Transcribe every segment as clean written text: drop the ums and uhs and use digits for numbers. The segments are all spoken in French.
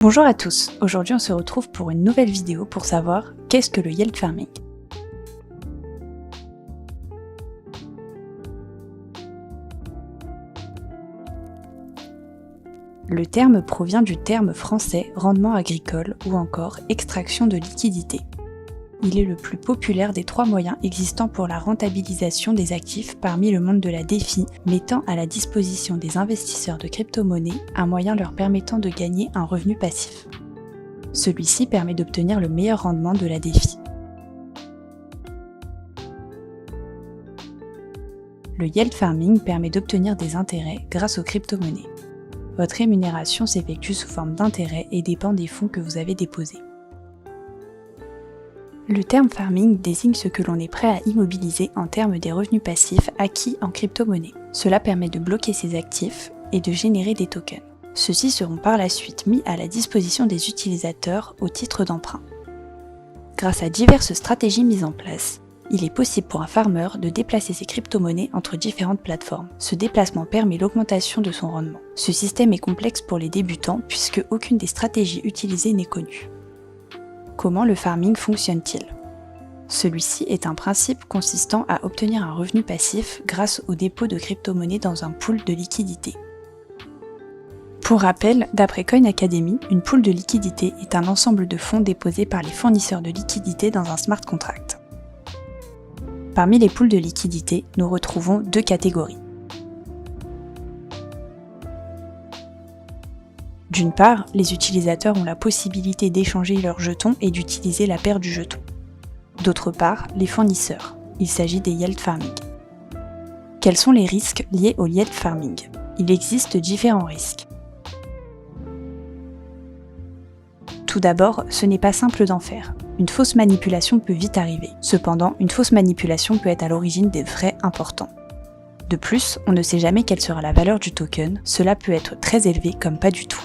Bonjour à tous, aujourd'hui on se retrouve pour une nouvelle vidéo pour savoir qu'est-ce que le yield farming. Le terme provient du terme français rendement agricole ou encore extraction de liquidités. Il est le plus populaire des trois moyens existants pour la rentabilisation des actifs parmi le monde de la DeFi, mettant à la disposition des investisseurs de crypto-monnaies un moyen leur permettant de gagner un revenu passif. Celui-ci permet d'obtenir le meilleur rendement de la DeFi. Le yield farming permet d'obtenir des intérêts grâce aux crypto-monnaies. Votre rémunération s'effectue sous forme d'intérêts et dépend des fonds que vous avez déposés. Le terme farming désigne ce que l'on est prêt à immobiliser en termes des revenus passifs acquis en crypto-monnaie. Cela permet de bloquer ces actifs et de générer des tokens. Ceux-ci seront par la suite mis à la disposition des utilisateurs au titre d'emprunt. Grâce à diverses stratégies mises en place, il est possible pour un farmer de déplacer ses crypto-monnaies entre différentes plateformes. Ce déplacement permet l'augmentation de son rendement. Ce système est complexe pour les débutants puisque aucune des stratégies utilisées n'est connue. Comment le farming fonctionne-t-il ? Celui-ci est un principe consistant à obtenir un revenu passif grâce au dépôt de crypto-monnaies dans un pool de liquidité. Pour rappel, d'après Coin Academy, une pool de liquidité est un ensemble de fonds déposés par les fournisseurs de liquidités dans un smart contract. Parmi les pools de liquidité, nous retrouvons deux catégories. D'une part, les utilisateurs ont la possibilité d'échanger leurs jetons et d'utiliser la paire du jeton. D'autre part, les fournisseurs. Il s'agit des yield farming. Quels sont les risques liés au yield farming ? Il existe différents risques. Tout d'abord, ce n'est pas simple d'en faire. Une fausse manipulation peut vite arriver. Cependant, une fausse manipulation peut être à l'origine des frais importants. De plus, on ne sait jamais quelle sera la valeur du token, cela peut être très élevé comme pas du tout.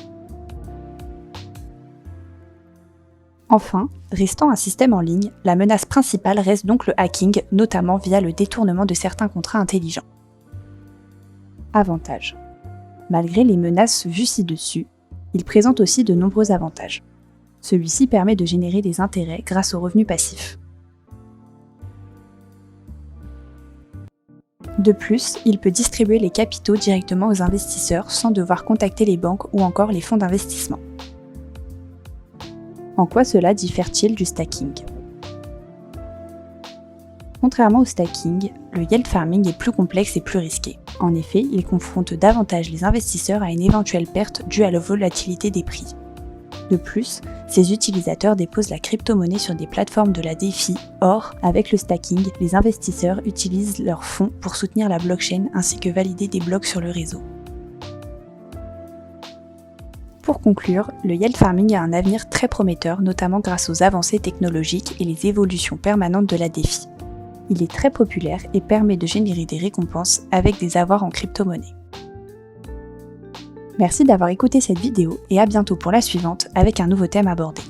Enfin, restant un système en ligne, la menace principale reste donc le hacking, notamment via le détournement de certains contrats intelligents. Avantages. Malgré les menaces vues ci-dessus, il présente aussi de nombreux avantages. Celui-ci permet de générer des intérêts grâce aux revenus passifs. De plus, il peut distribuer les capitaux directement aux investisseurs sans devoir contacter les banques ou encore les fonds d'investissement. En quoi cela diffère-t-il du stacking ? Contrairement au stacking, le yield farming est plus complexe et plus risqué. En effet, il confronte davantage les investisseurs à une éventuelle perte due à la volatilité des prix. De plus, ces utilisateurs déposent la crypto-monnaie sur des plateformes de la DeFi. Or, avec le stacking, les investisseurs utilisent leurs fonds pour soutenir la blockchain ainsi que valider des blocs sur le réseau. Pour conclure, le yield farming a un avenir très prometteur, notamment grâce aux avancées technologiques et les évolutions permanentes de la DeFi. Il est très populaire et permet de générer des récompenses avec des avoirs en crypto-monnaie. Merci d'avoir écouté cette vidéo et à bientôt pour la suivante avec un nouveau thème abordé.